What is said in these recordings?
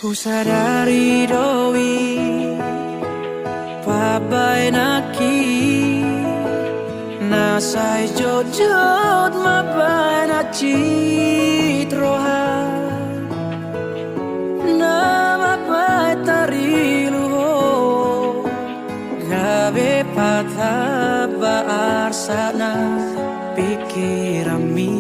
Ku sadari doi pabai naki nasai jojot mabai na citroha nama bai tariluho gabe patah baar sana pikirami.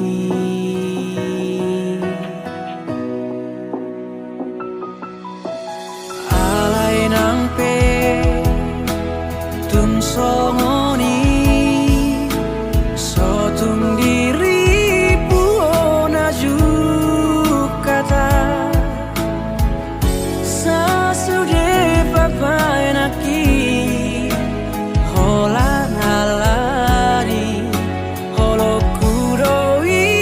Songoni sotung diri puona jukata sasude papai naki hola nalani holo kudoi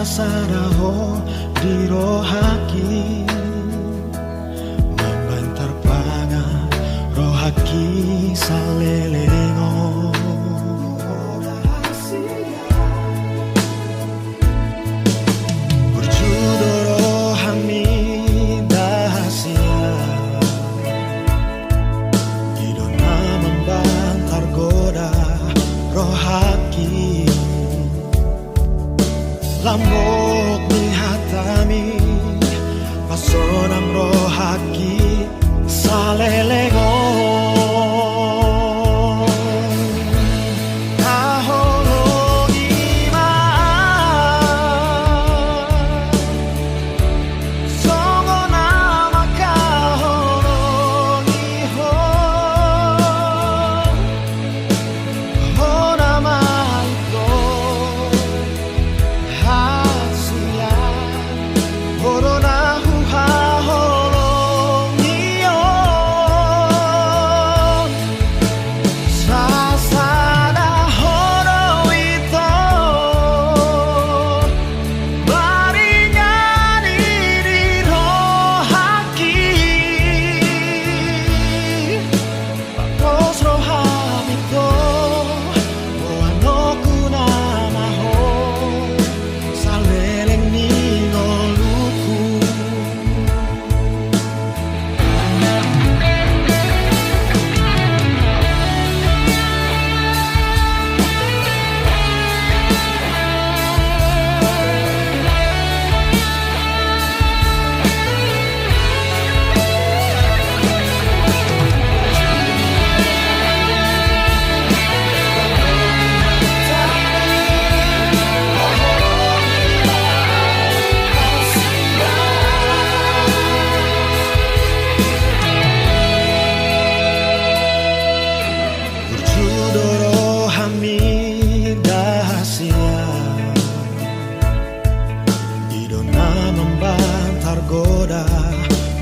sasaraho di rohaki membantar panga rohaki salelengo berjudoro hami dahasia idona membantar goda rohaki lambok ni hatami pasonang rohaki salelengo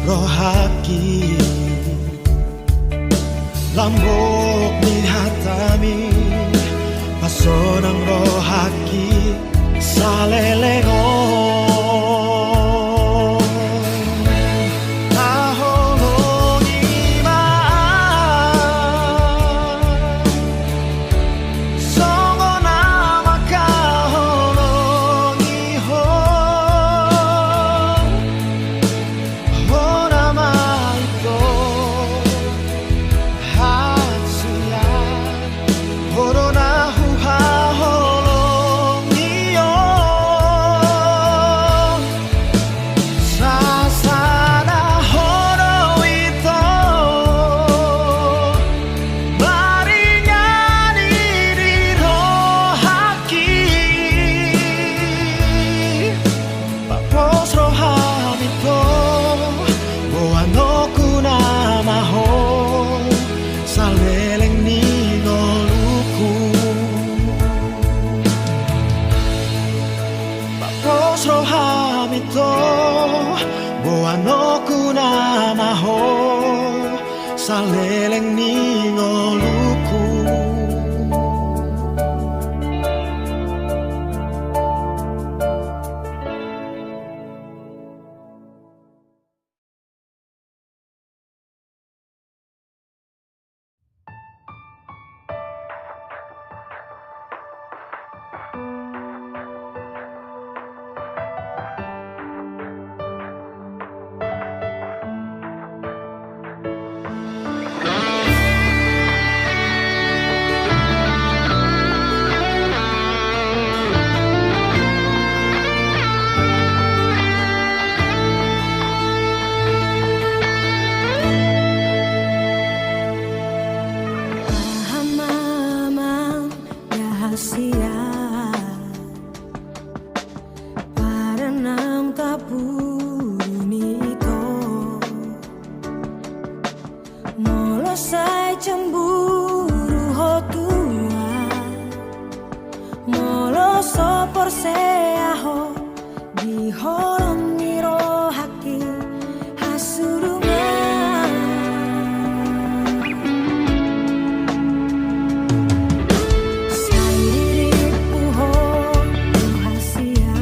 rohaki lambok ni hatami pasonang rohaki salelengo Boano kuna maho saleleng ningo luku Sai cemburu ho tua molo sopor seaho di holong miro haki hasurungan sai diriku ho rahasia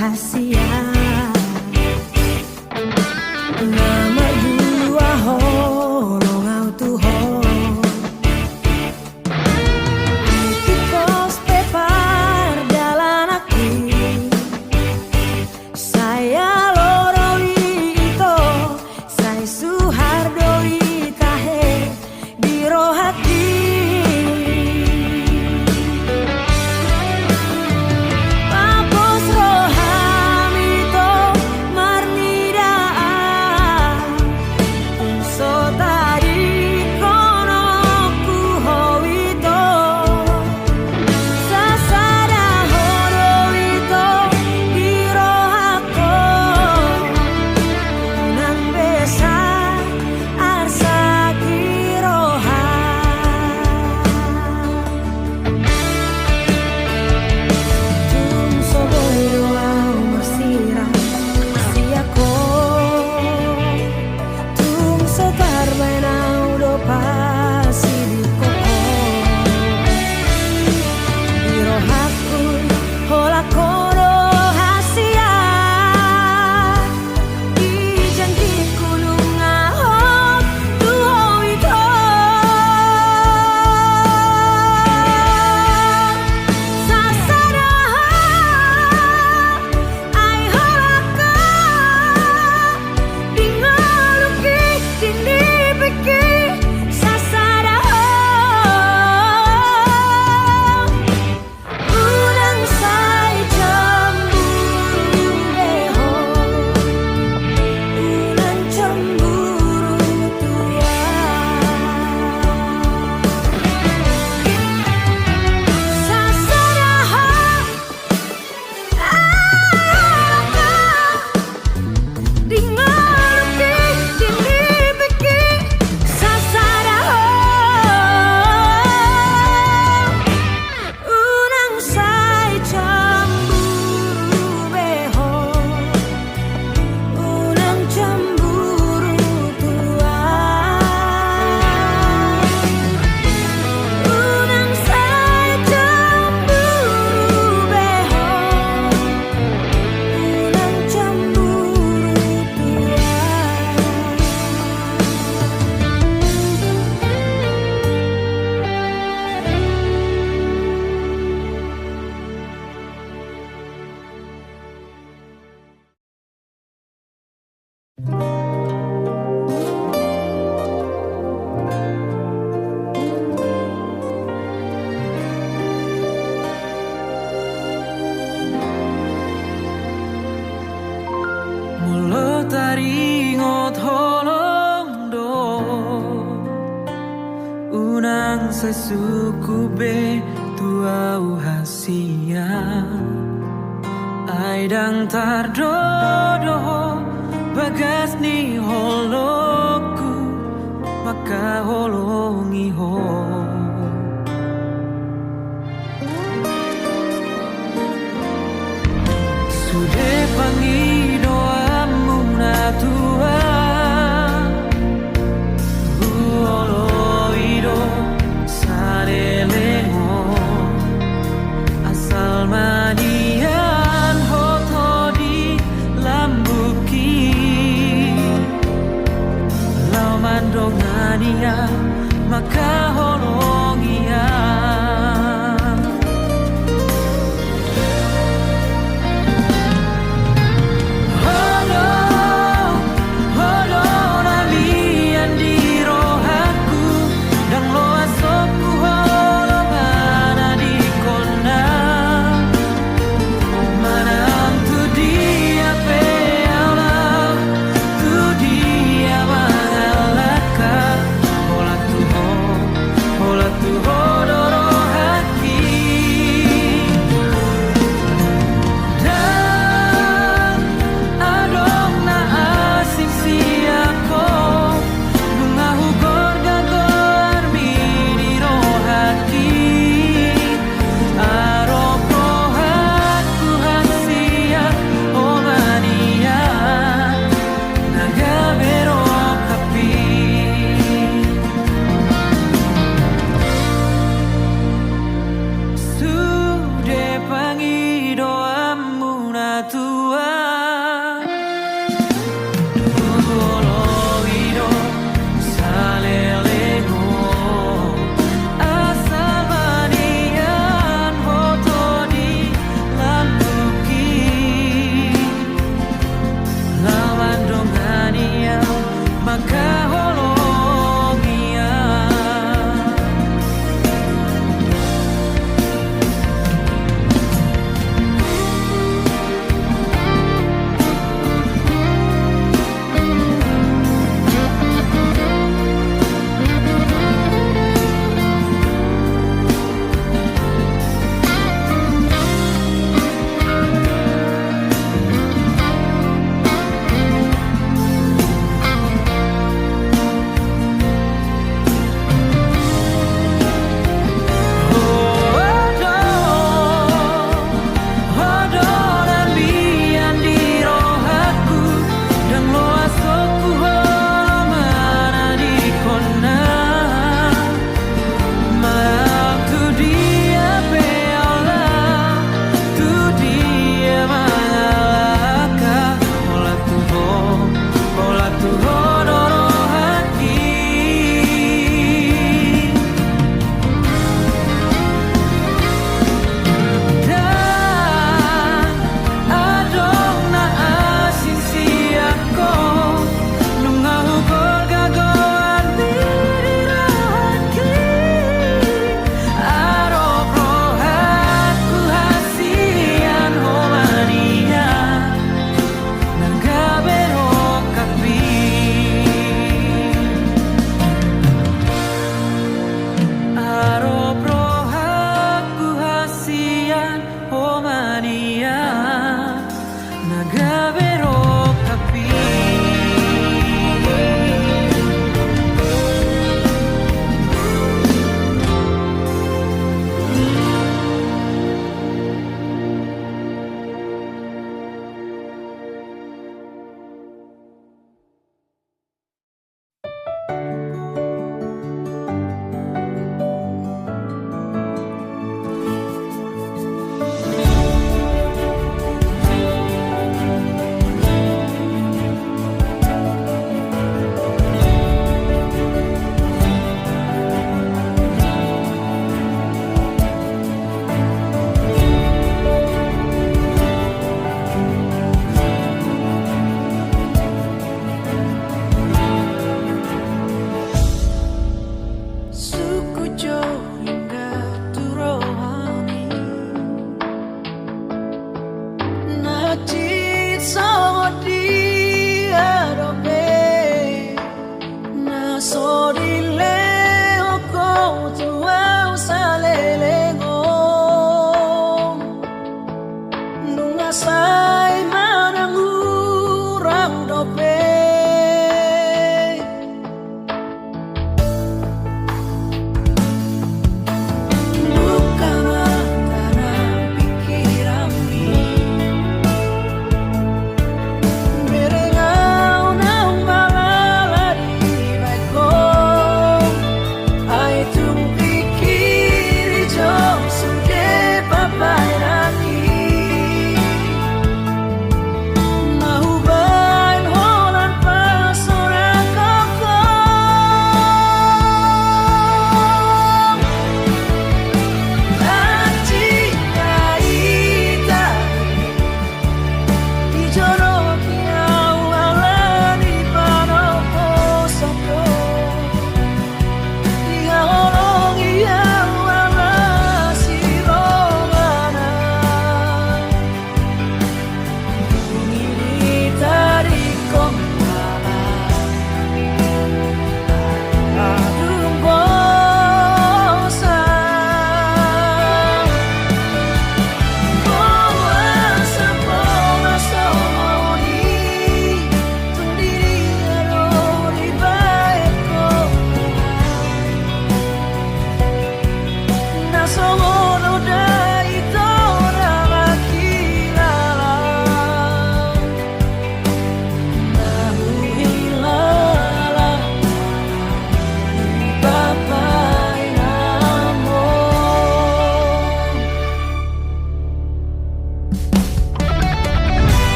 rahasia. Nomor dua holong auto Kikos pepar dalan aku saya loroi ito saya suhardoi tahe biro hati papos roham ito marnidaan unso tadi kono ku ito sasada horo ito biro ako unang besa arsa kiroha tum soboyo au bersirah si ako tum sotar benau do pasi di koko biro hakun hola kono hasia ijanji kunung ahok tuho ito sasada ai holaka dingaluki dini beki sasada unang say cemburu beho unang cemburu tua sasada dingaluki dini beki sasada unang say cemburu beho unang cemburu tua unang say cemburu beho unang cemburu tua Mulo taringot holong do unang sesukube tuau hasia aidang tardodo bagas ni holoku maka holongi ho sude pangi doamu na Tuhan Huoloido sarelengo asal manian hoto di lambuki lau mandongania maka holongia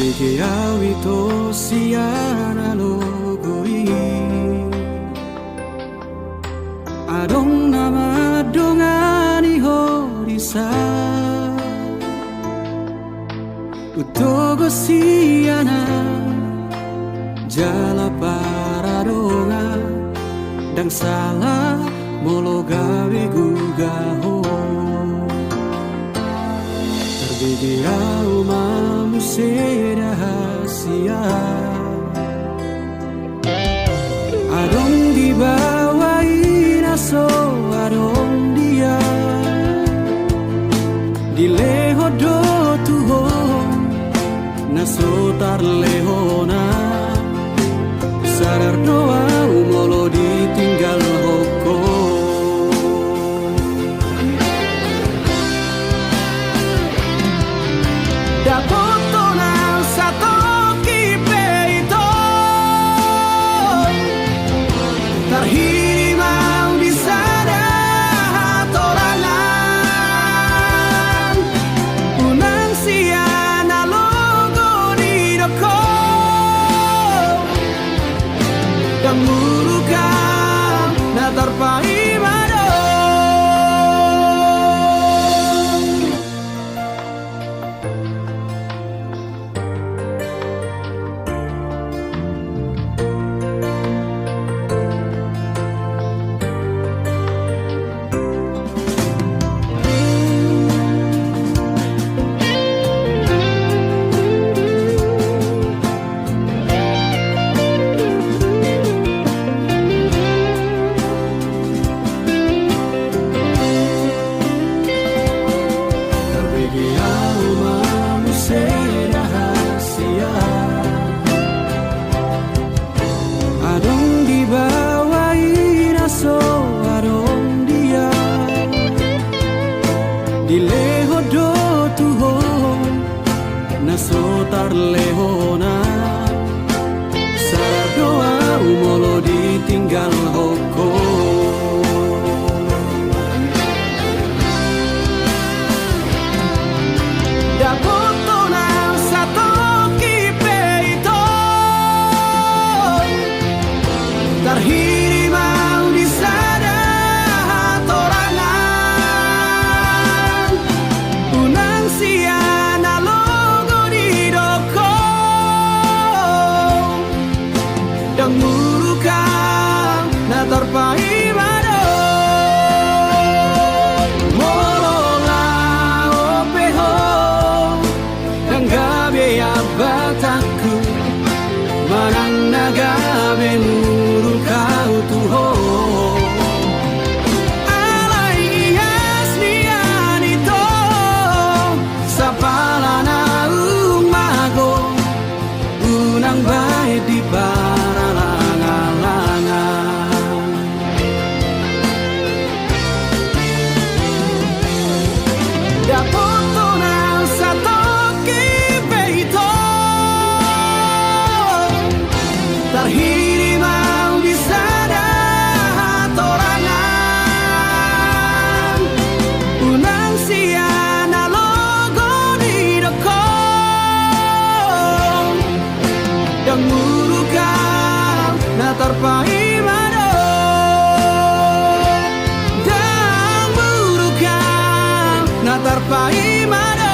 Terbege awi to siana logoi Adong nama dongani horisa Utogo siana Jala paradonga Dang salah molo gawe gugaho Terbege au mamu rahasia Adong dibawain aso adong dia Dileho do tuho Naso tar lehona Sadar doa molo ditinggal hoko Dapoto na satu kipe itu Terhirimau di sana torangan Unang siana logo di doko Dan murukam na terpai Dileho do tuho Naso tar lehona Sadar doa molo ditinggal hoko Dapoto na satu kipe itu Terhirimau di sana torangan Unang siana logo di doko Dan murukam na terpai mado Molola opeho Dan gabe abataku Marang nagabe murukau tuho Alai ias nian itu Sapalana umago Unang baik di paralangan-langan Dapoto na satu kipe itu Terhirimau di sana torangan Unang siana logo di doko Dan murukam na terpai mado Dan murukam na terpai mado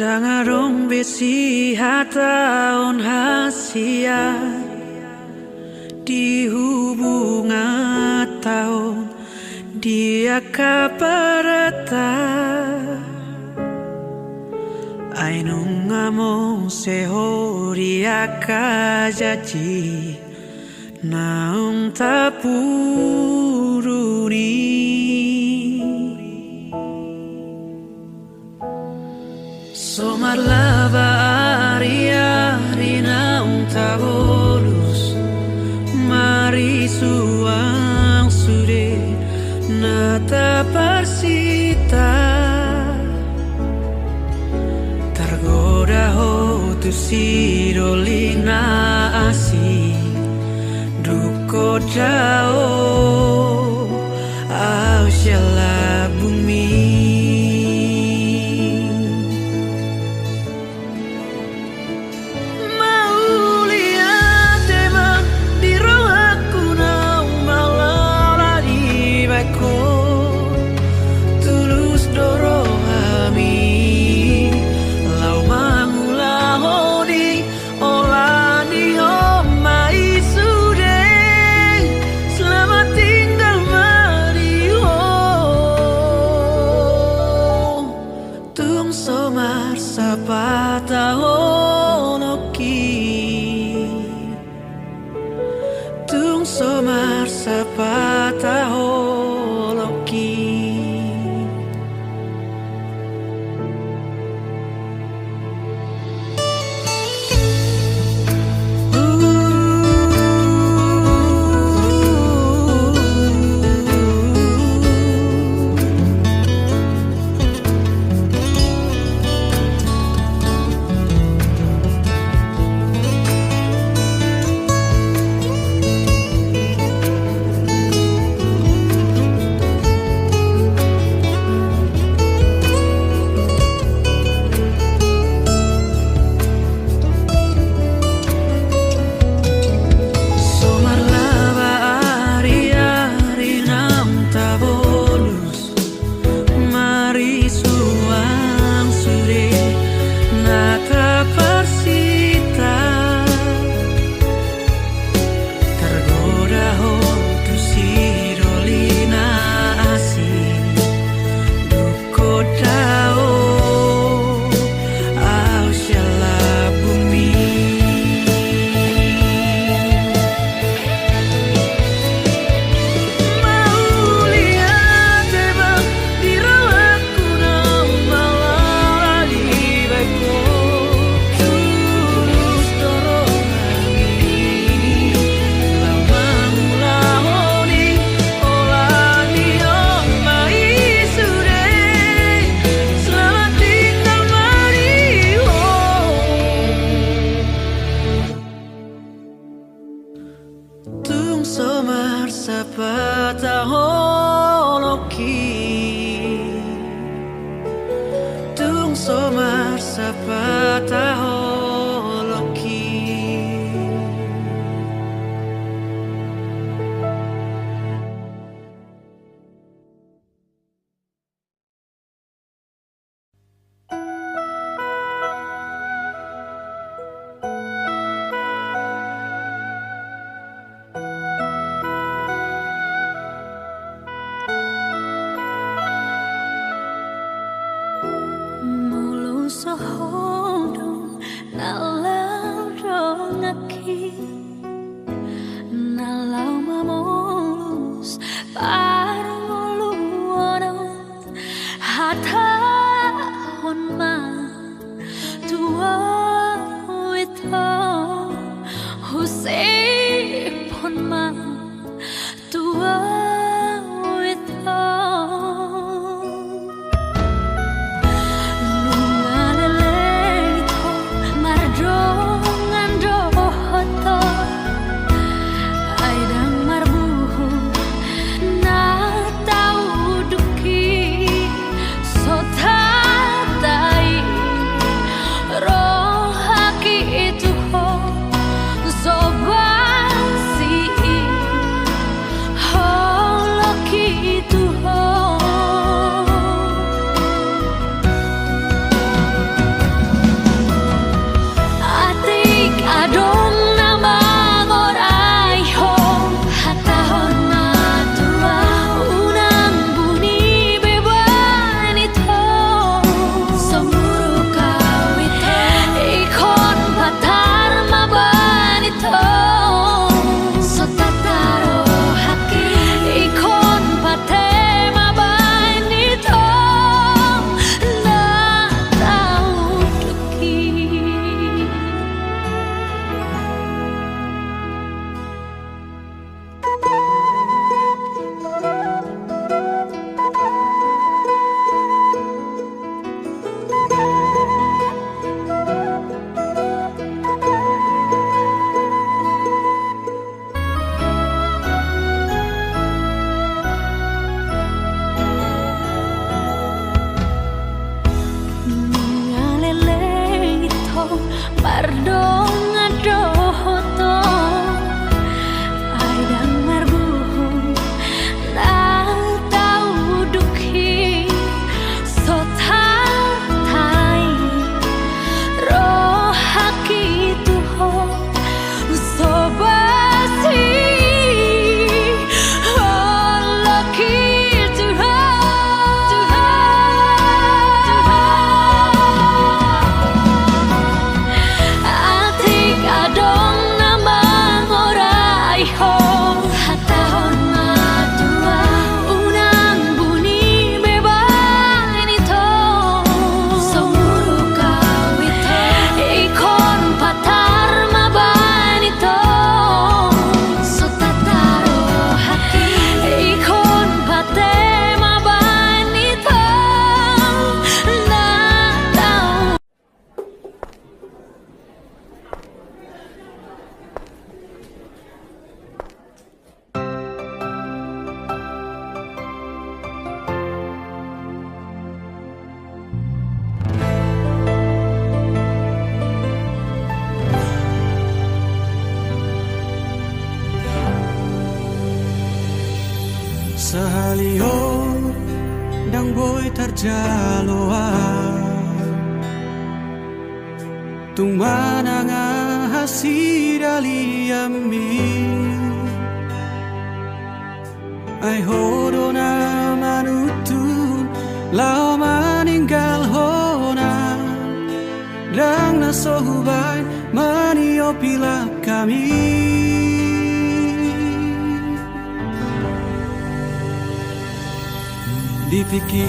Dangarong besi hataon hasia di hubungan tahun dia kaparata ainung ngamo seho dia kajaji naung tapuruni Somar lava aria rinaung tabolus Mari suang sude nata parsita Tergoda ho tu sidolina asi Duko jao au shala bumi Somar sapata holoki Somar sapata holoki Tung somar sapata holoki Sohodong nalau rongaki nalau mamolus parngoluono hata honma tua wito husei honma tua wito Lele jaloa tung mananga hasidali ami ai hodona manutun lao maninggal hona dang nasohubay maniopila kami dipiki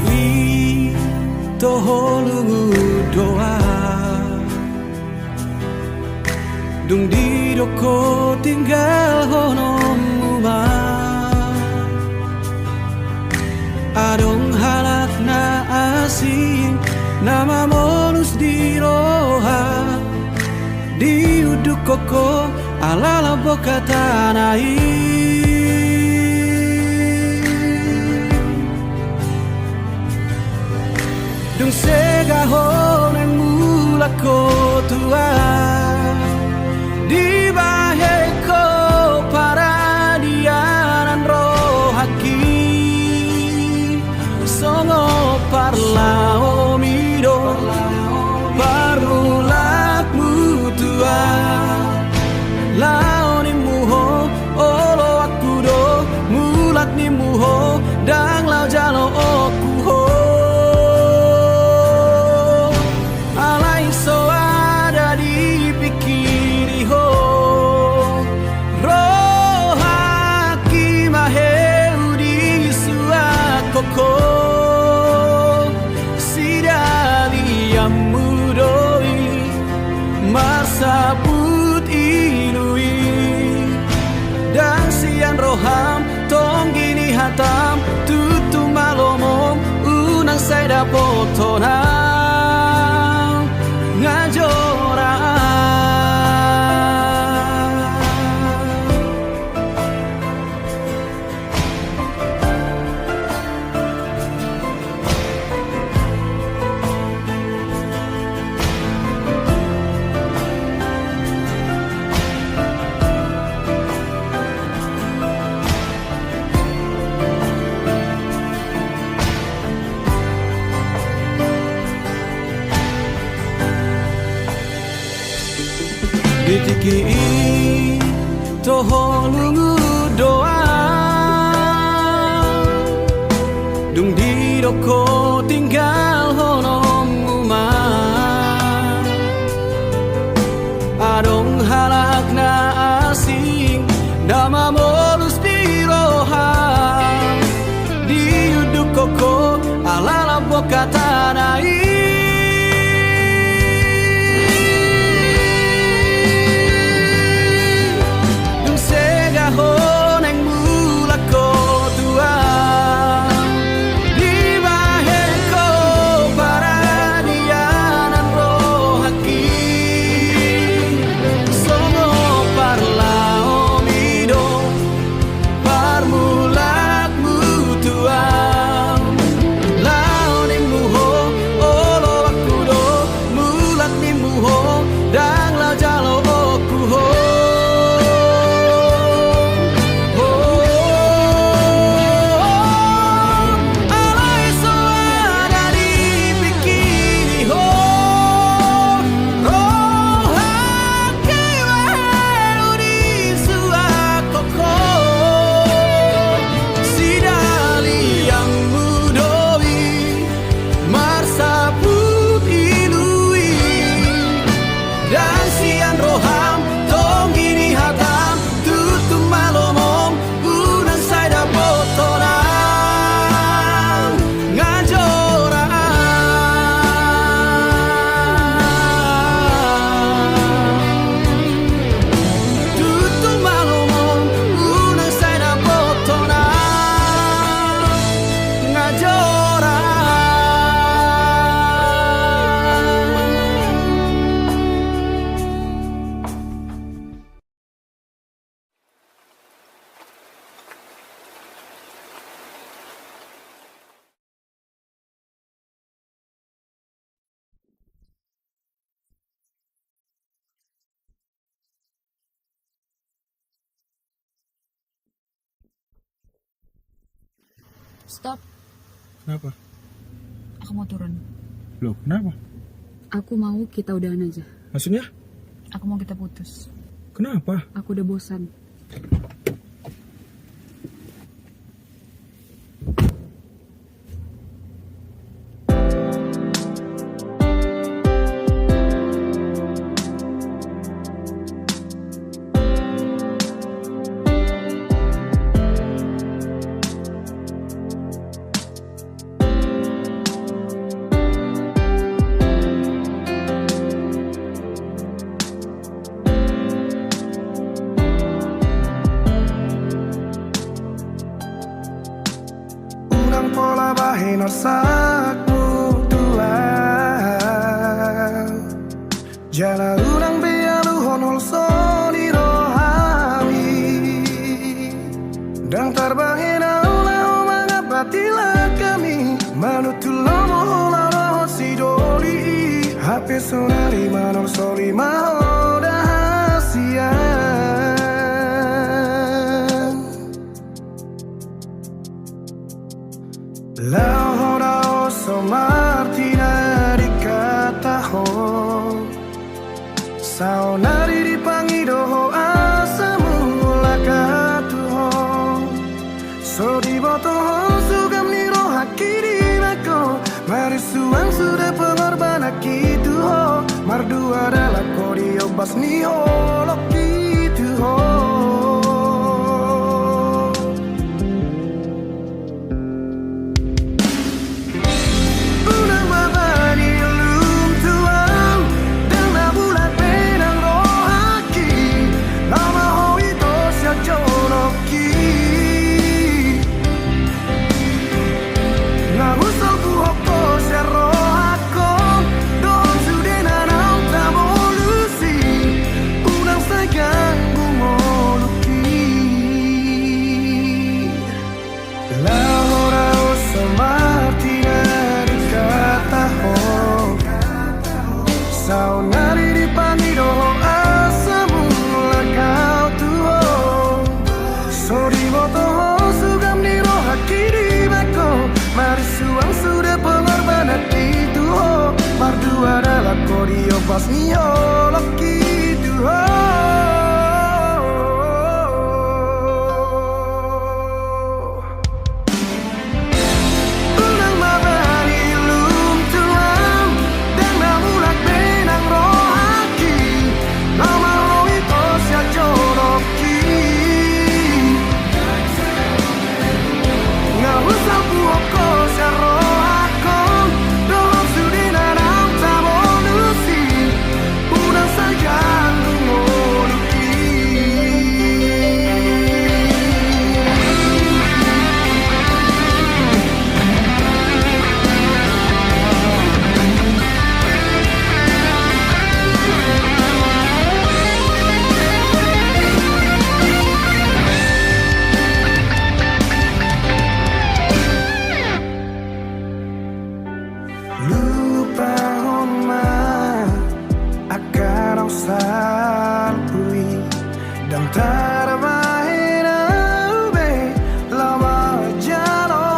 toholungu doa dung di doko tinggal honom uma adong halak na asing nama monus di roha di uduk koko alala boka tanai dung sega honen mula ko tua di baheko para dianan rohaki songo parla omido parulak mutua laoni muho olo aku do mulat ni muho dang lau jalo oku ho alai so ada di pikiri ho rohaki maheu di suakoko masabut inui dan sian roham tong gini hatam tutu malomong unang saya dapotonang ngajora ditiki toholungu doa dung di doko tinggal honom uma adong halak na asing nama molus di roha di uduk koko alala boka tanai honeng mula ko tua di baheko para dianan rohaki songo parla omido parmulak mutua laoni muho olo aku do mulat ni muho dang lau jalo oku ho Stop. Kenapa? Aku aku mau turun. Loh, kenapa? Aku mau kita udahan aja. Maksudnya? Aku mau kita putus. Kenapa? Aku udah bosan. Pola bahin orsakmu tuang Jala unang bialu honol soni rohami Dan tarbahin aulau mangapatila kami Manutulomo hola roho sidoli Hape sonari manol soli mahoda hasia La hora oso martina di kataho Saonari di pangidoho asamu lakatuho So di botoho sugam niro hakiri mako Marisuang sudah pengorban akituho Mardu adalah kodio bas niho lokituho Saunari di pangidoho asamu lakau tuho Sori botoho sugam niro hakiri bako Marisuang sudah pengorban hati tuho Mardu adalah kodio pas niho loki tuho Dan terbahin aube lama jalo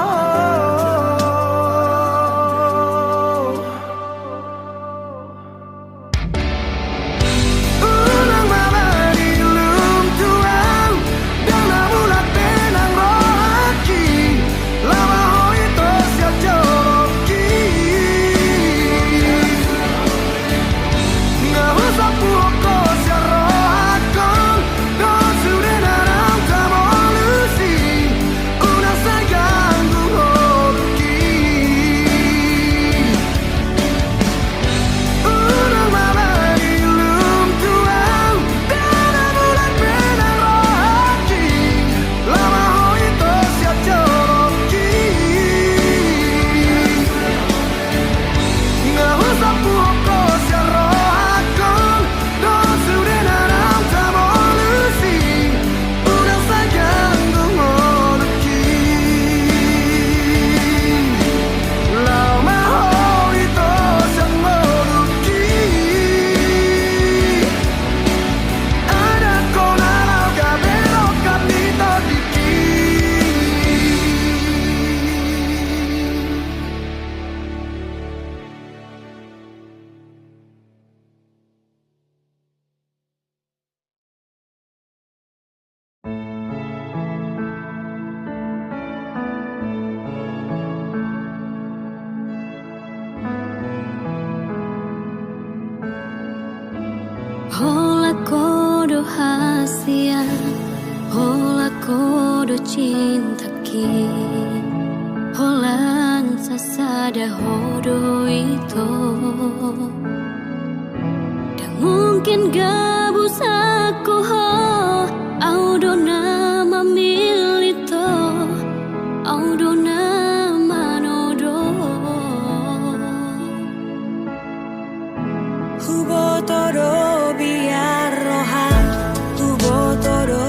Unang mabadi lum tuang Dan nabulat benang rohaki Lama hoito siya joroki Nga usap puhoko siya rohakon Dos Hola kodo hasia, hola kodo cinta ki, holan sasada hodo itu. Dan mungkin gabus aku ho, audo nama milito, audo nama nodo. Hubo todo biar rohan, hubo todo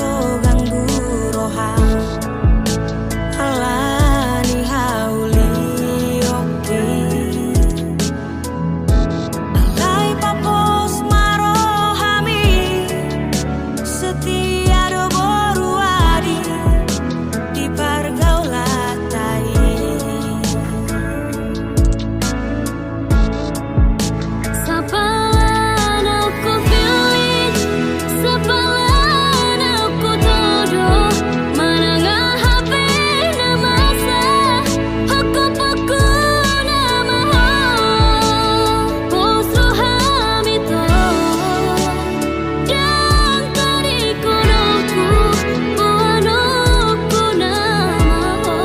ganggu rohan. Alani hauli okti, alai papos marohami, setia do boru adi di pergaulatai. Sapalan aku feeling, sapalan aku todo, manangah HP nama sa, aku paku nama ho, postro hamito, dan tariku noku, buanoku nama ho.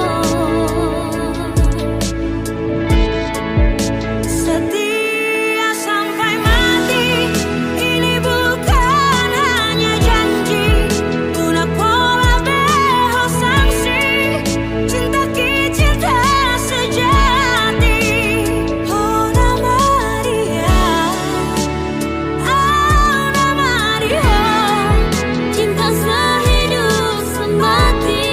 Setia sampai mati, ini bukan hanya janji. Una pola beho sanksi, cinta ki cinta sejati. Ona Maria, Ona Maria, Cinta sehidup semati.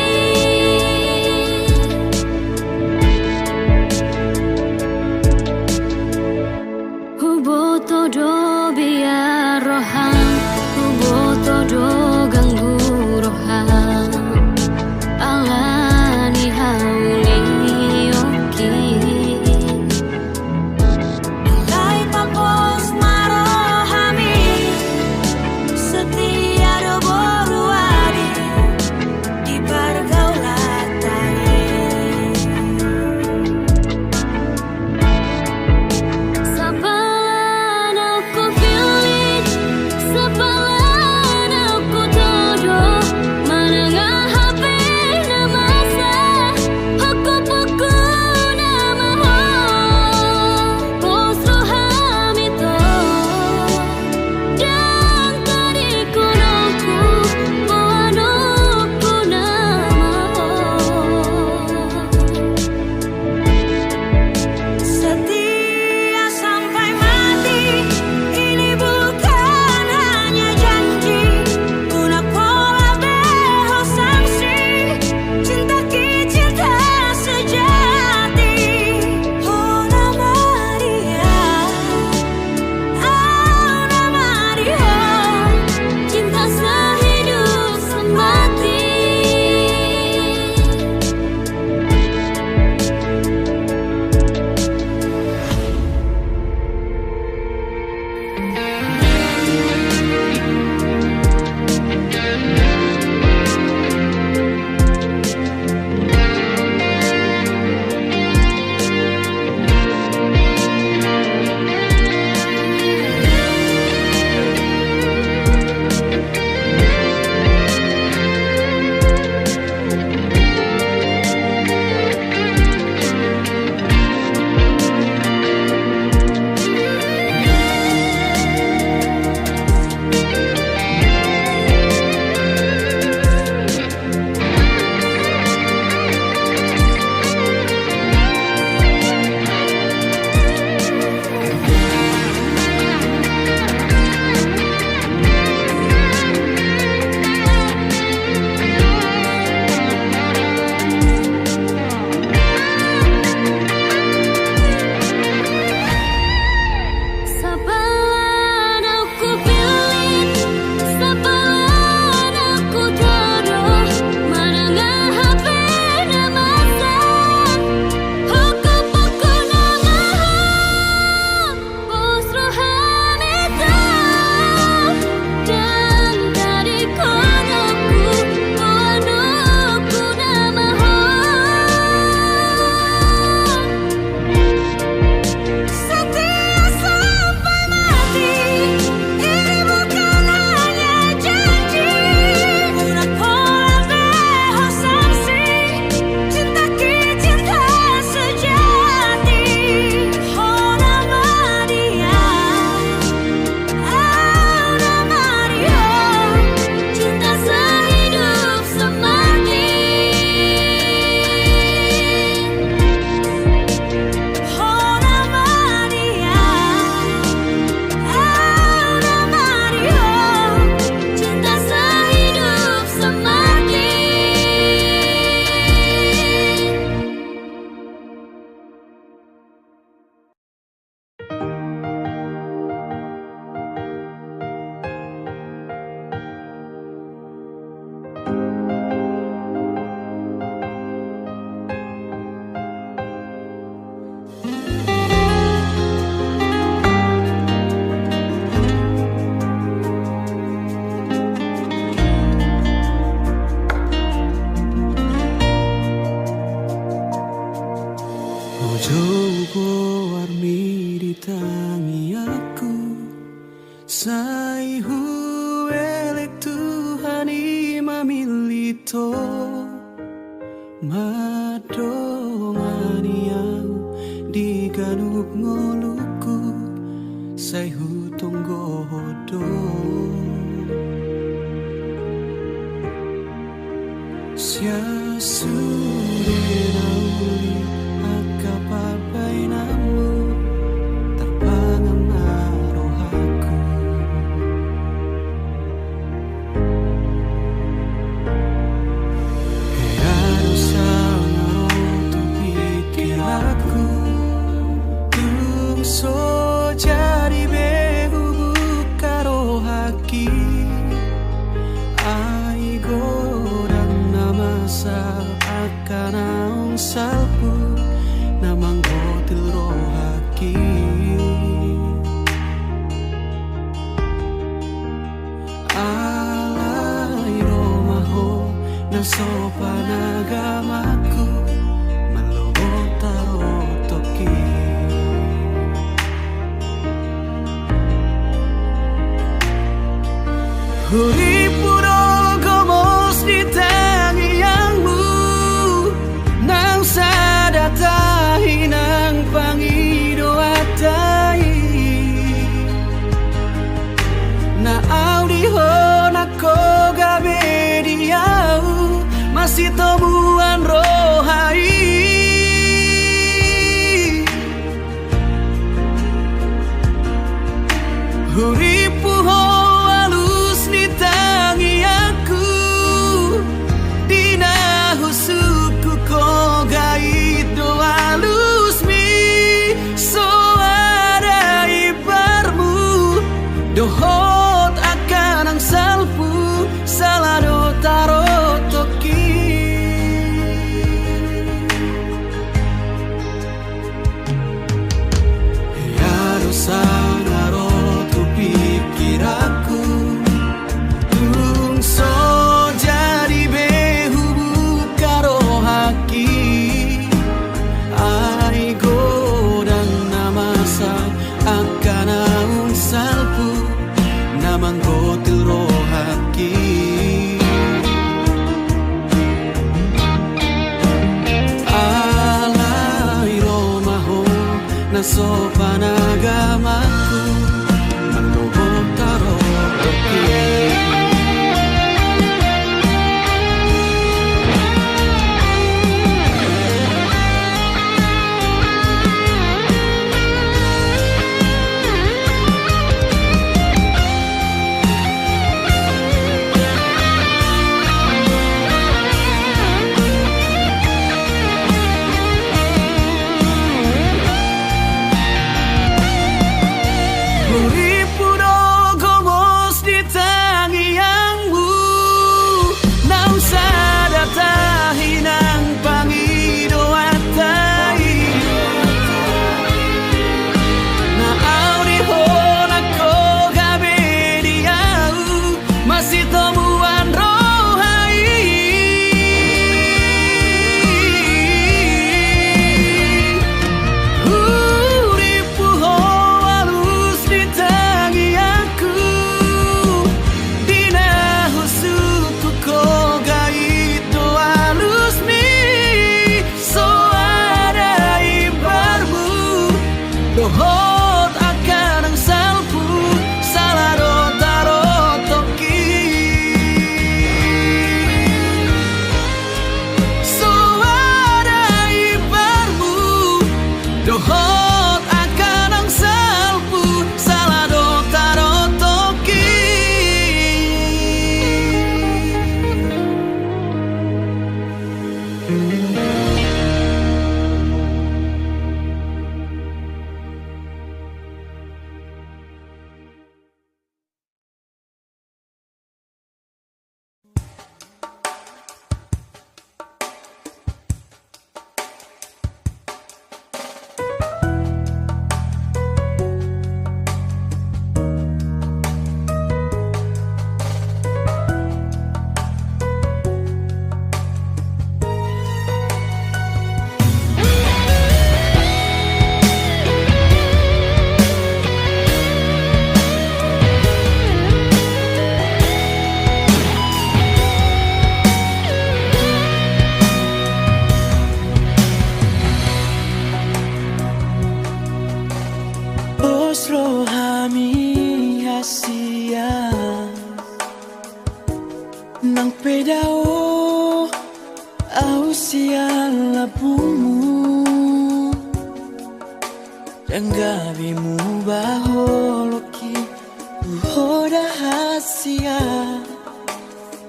Hubo todo biar rohan, hubo todo ganggu rohan. Alani hauli oki, alai papos marohami, setia do boru adi di pergaulatai. sapalan aku feeling, sapalan aku todo, manangah HP nama sa, aku paku nama ho, postro hamito, dan tariku noku, buanoku nama ho. Setia sampai mati, ini bukan hanya janji. Una pola beho sanksi, cinta ki cinta sejati. Ona Maria, Ona Maria, Cinta sehidup semati. Sai huelek Tuhani mamilito madongani au diganuk ngoluku sai hutunggo hodo sia sudenaui akapapai namu terpangang marohaku Heado sangat tu pikir aku so jadi behu karo haki aigo dan nama sal akan naung salpu namang hotel rohaki alai romaho na sopan agamaku malobo taro toki Huripuro gomos di tangiangmu nang sadatahi nang pangido atai na audiho na kogabe diau masih tobuan rohai Huripuho dohot akan ang salpu salado taro toki Heado sanaro tu pikiran siang lapumu dan gabimu baholoki uhoda hasia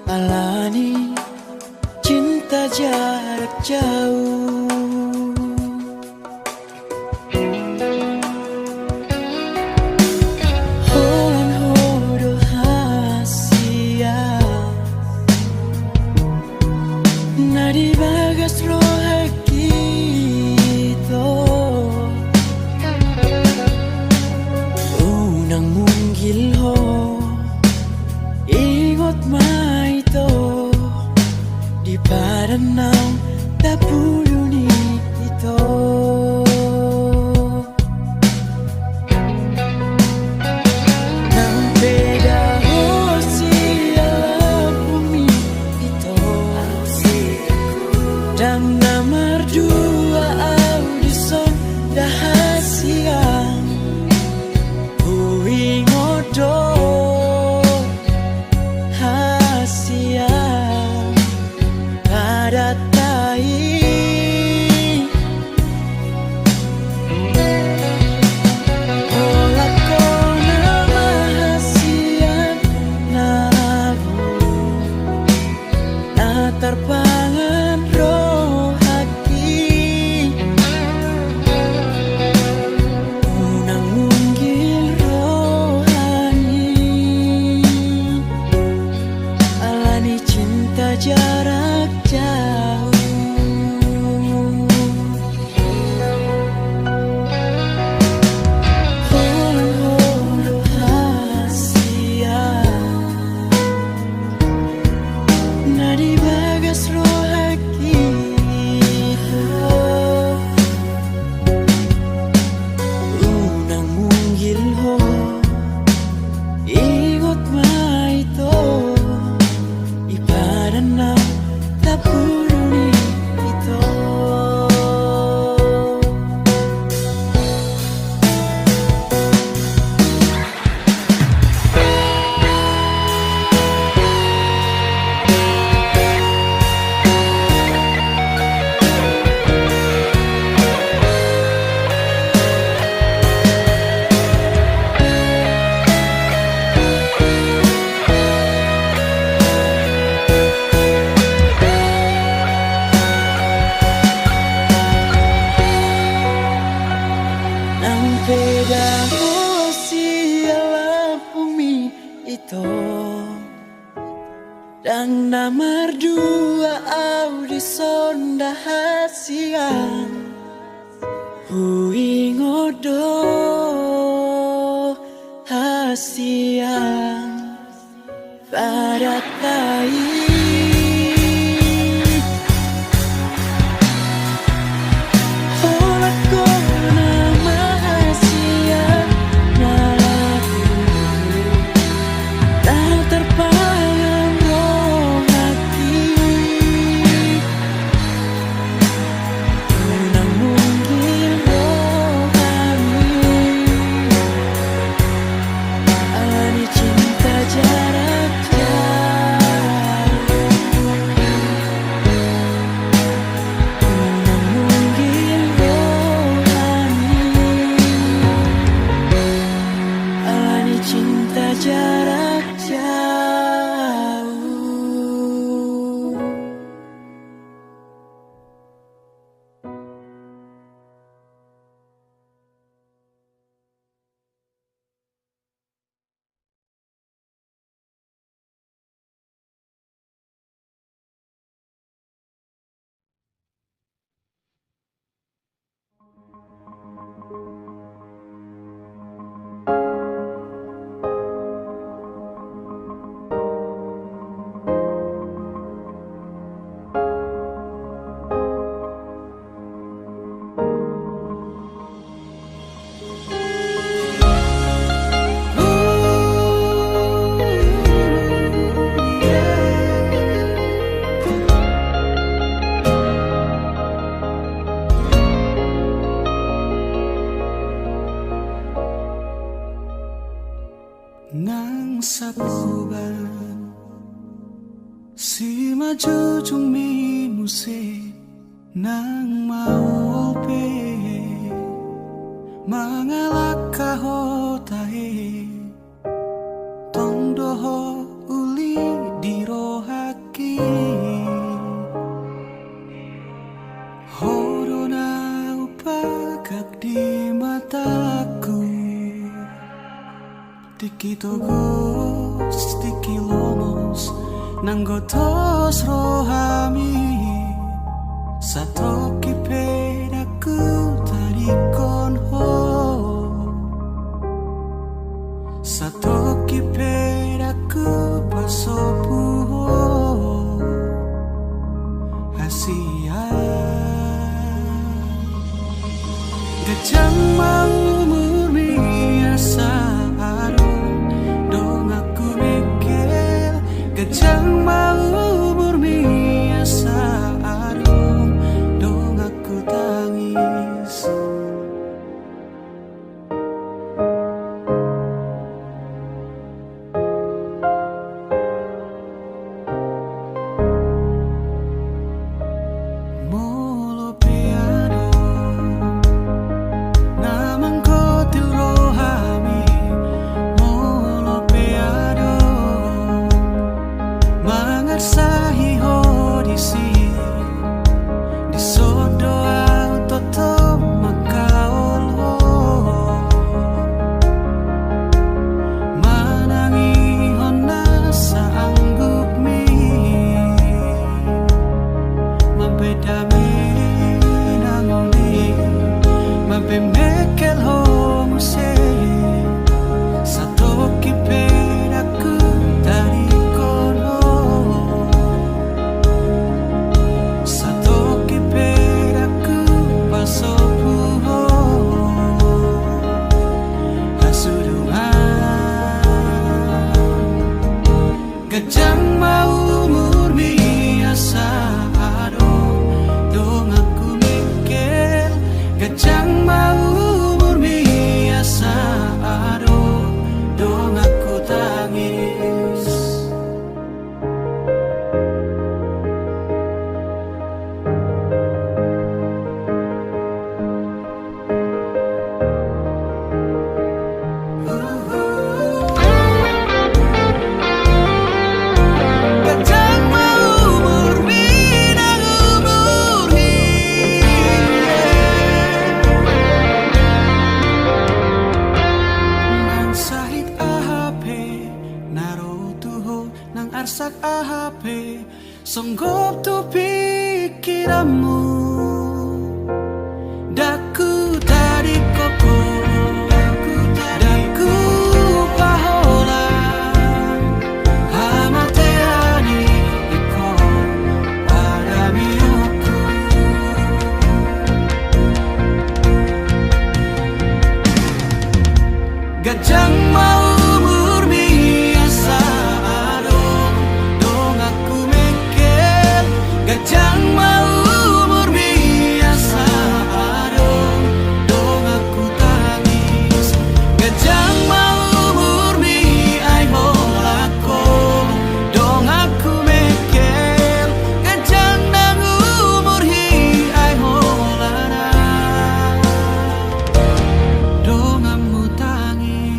alani cinta jarak jauh. Holan hodo hasia nadi bagas roha kita unang munggil ho ingot maito di padanau tapuluni ito nang beda ho siya bumi ito dan nomor dua audison dahasiang huwing odo hasiang pada tai ola ko nama hasiang nabu na terpangan roh hati unang munggil rohani alani cinta jarak jauh. Holan hodo hasia nadi bagas roha kita unang munggil ho ingot maito ipadanau tapuluni ito nang beda ho siya bumi ito dan nomor dua audison dahasiang huwing odo hasiang pada tai ola ko nama hasiang nalaku tak terpangan roh hati unang munggil rohani alani cinta jarak jauh unang munggil rohani alani cinta jarak jauh. Nang sapuban si maju jung mi muse nang mau pe mangalaka hotahe tong doho uli dirohaki horona upagak di mataku tiki togos tiki lomos nang gotos rohami Satoki pedaku tarikon ho Satoki pedaku pasopu ho Asia Gajang mau murni asa aron dong aku mikir Gajang mau murni asa arsak ahape songgop tu pikiranmu daku tadi koko daku pahola hamateani iko pada miuku gajang mau Gajang mau murni asa adong dong aku tangis Gajang mau murni ai holako dong aku mekel Gajang nang umur hi ai holana dong amu tangis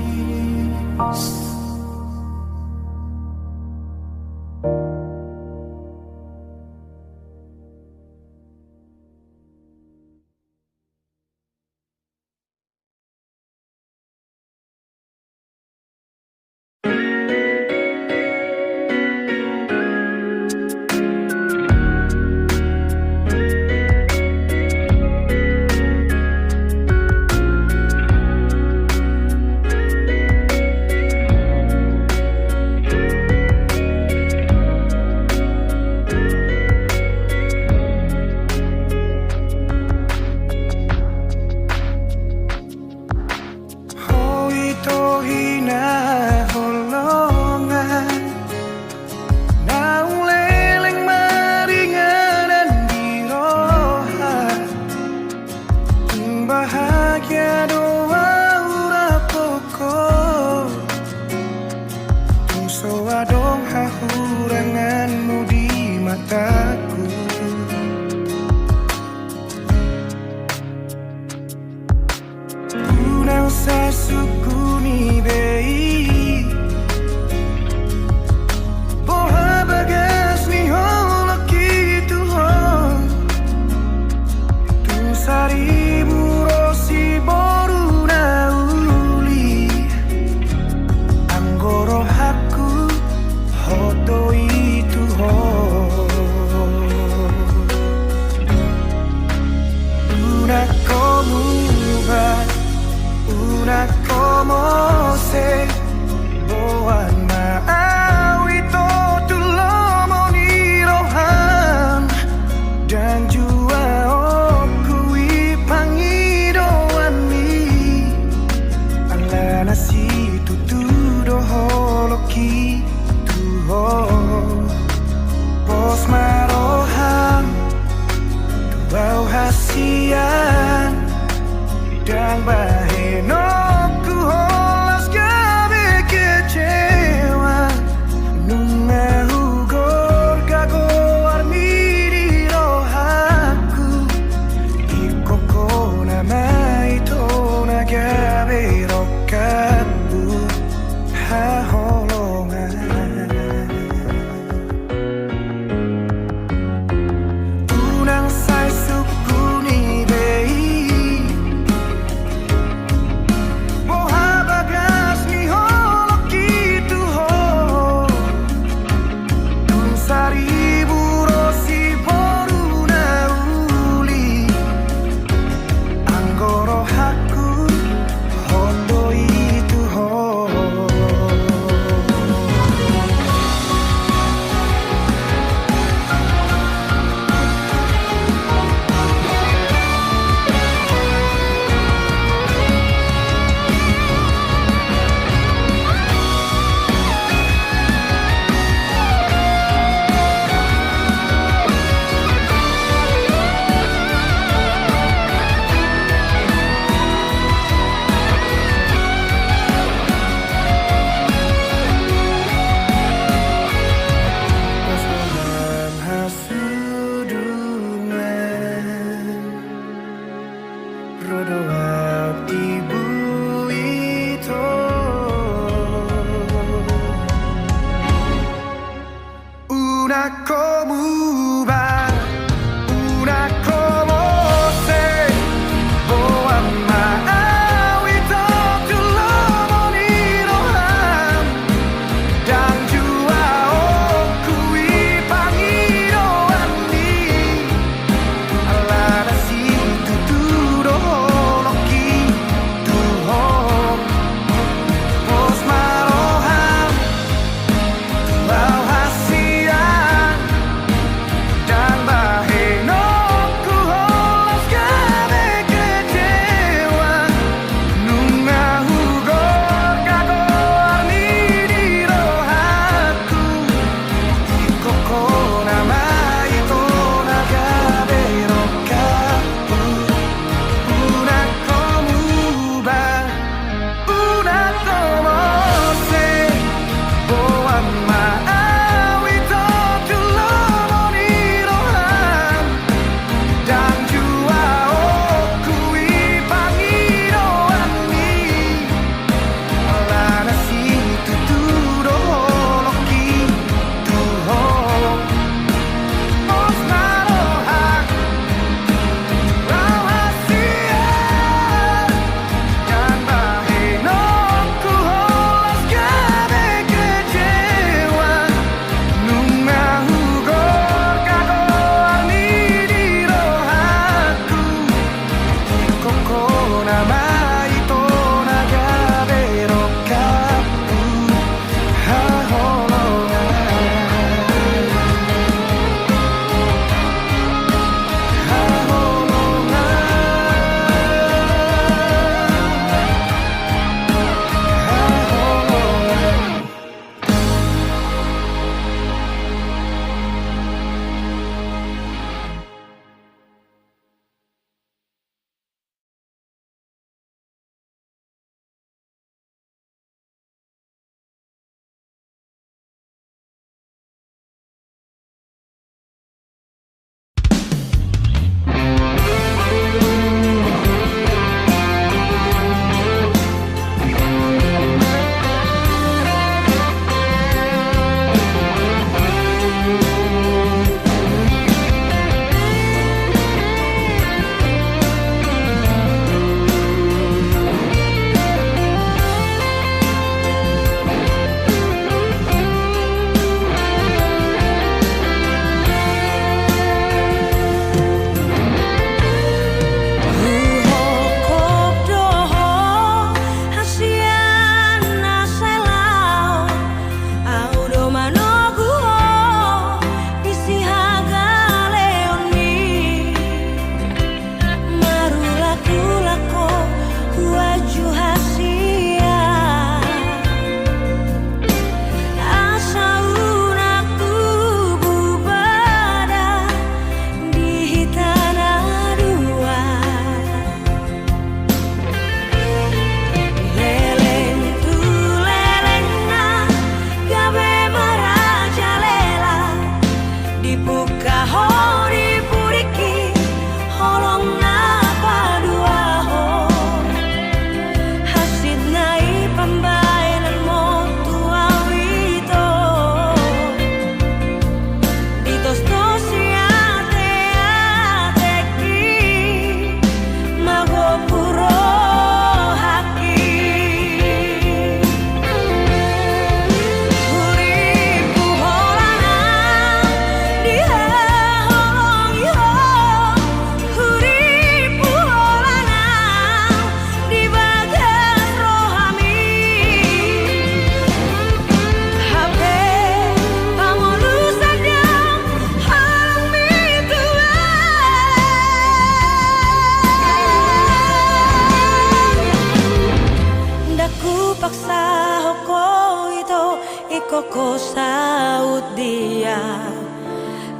Koko saut dia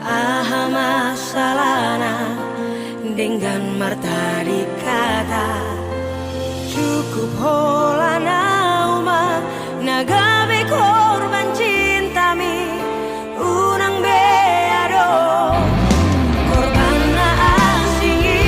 aha masalahna dengan marta dikata cukup holana uma nagabe korban cintami unang beado korban na asingi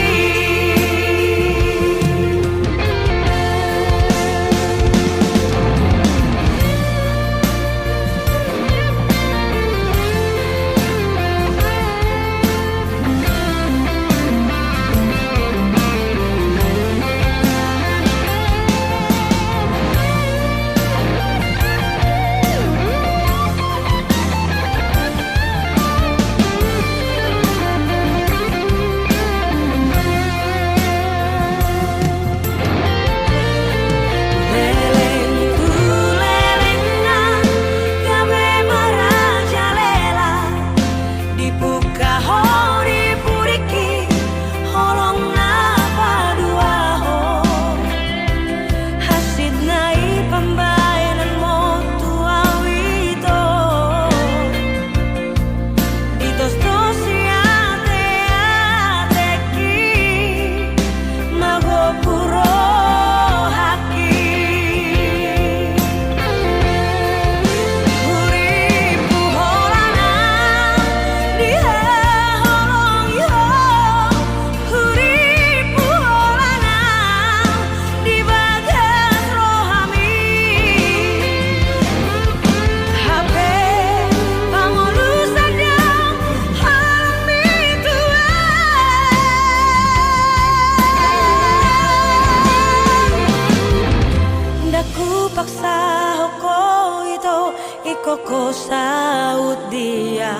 Koko saut dia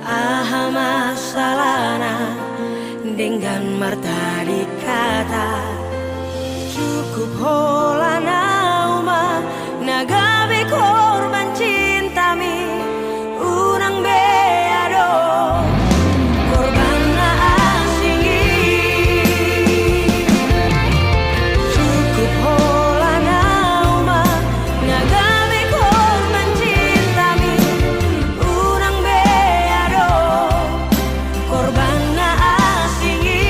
aha masalahna dengan marta dikata cukup holana uma nagabe korban cintami unang beado korban na asingi cukup holana uma nagabe korban cintami unang beado korban na asingi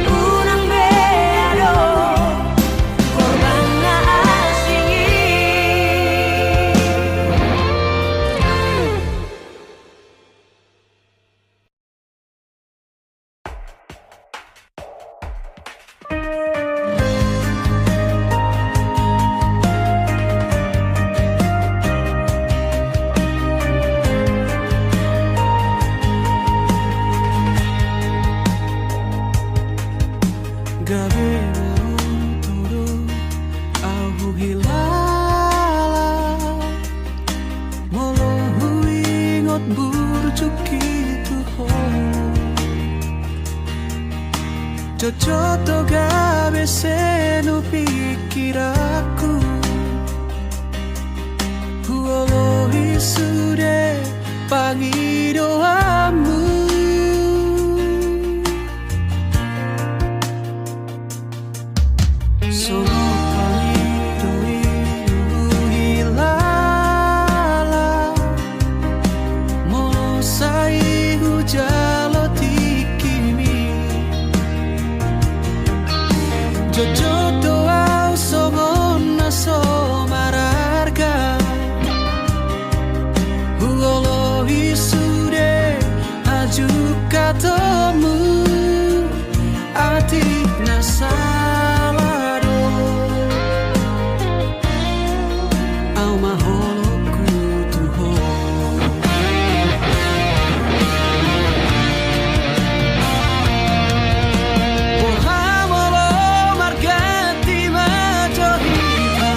unang beado korban na asingi. Gabi turun au hilala molo huingot burcuki tuho Cocoto gabe senu pikiraku Huolohi sude pangidoamu Katamu ati nasalado au maholo kutuho Pohamolo margati majohita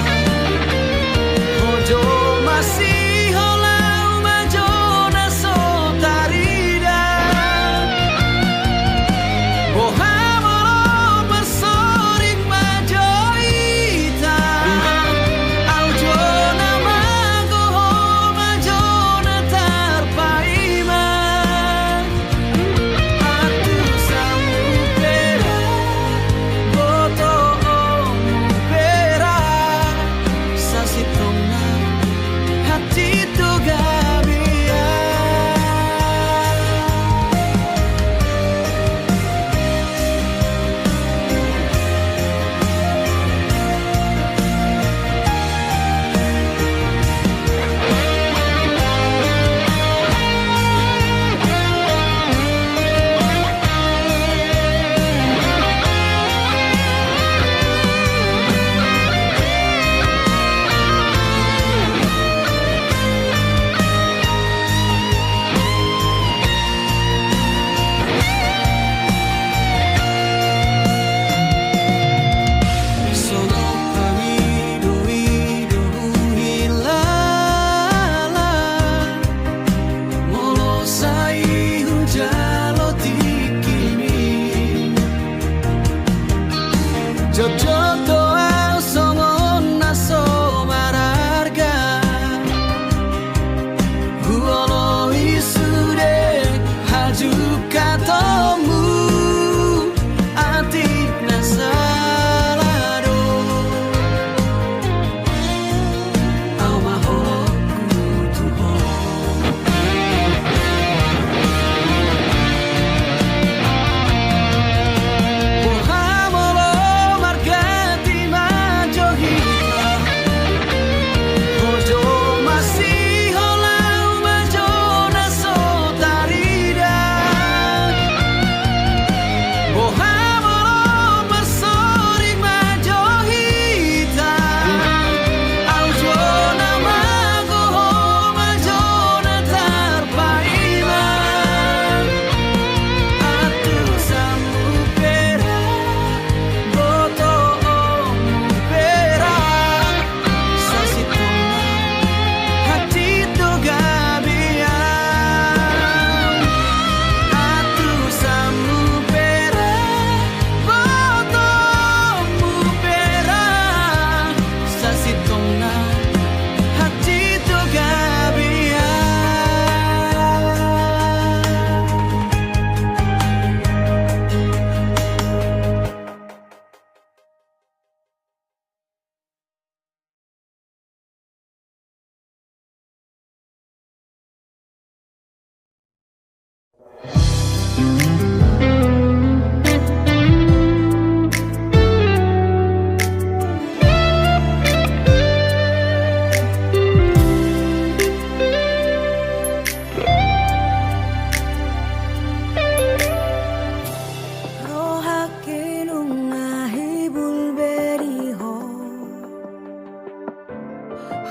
Ojo masih holau majona sotarida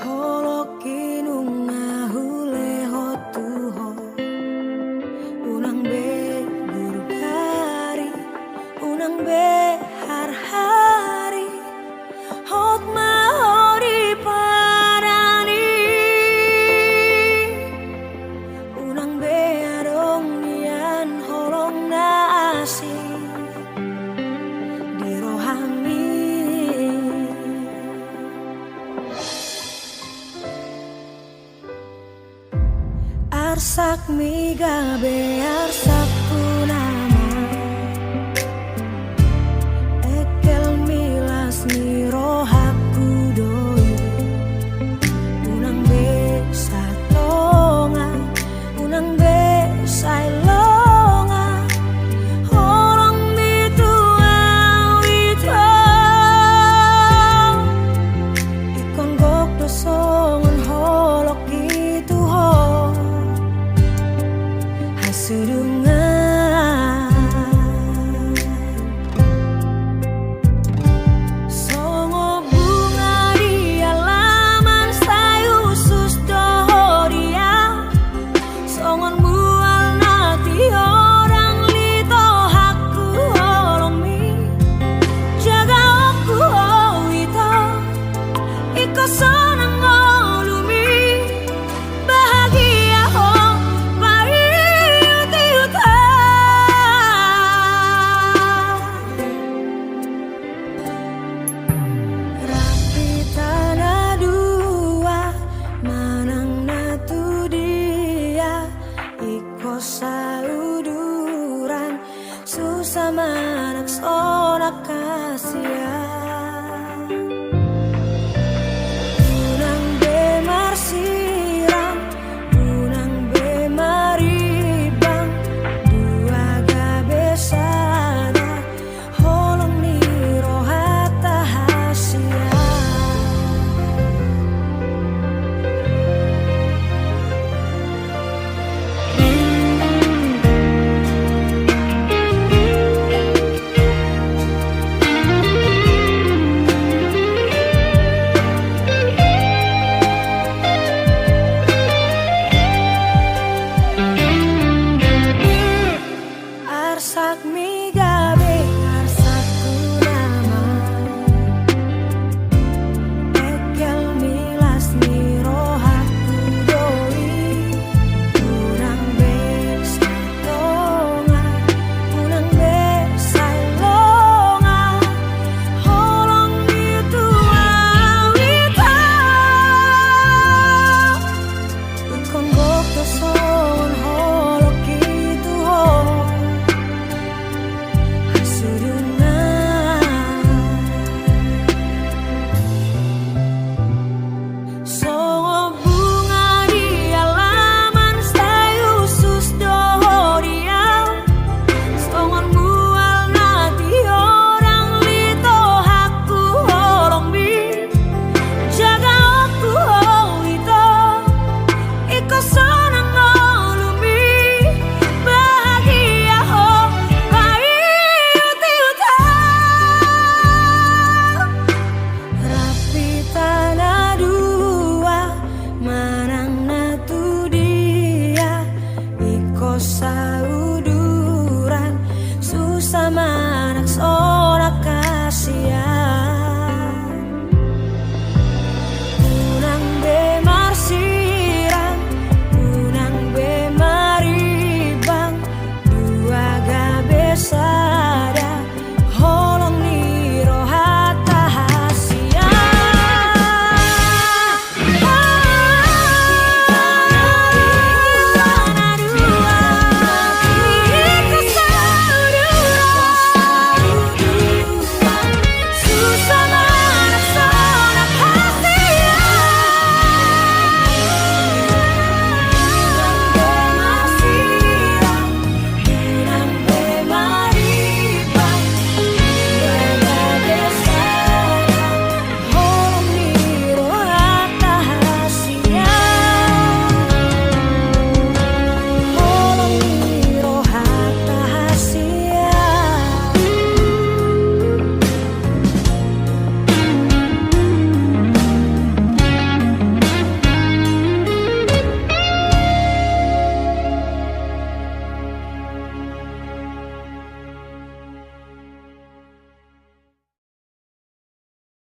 holoki nunga hule hotuho unang be gurgari unang be har-hari hot mahori parani unang be adong nian holong nasi di rohani arsak mi gabe arsak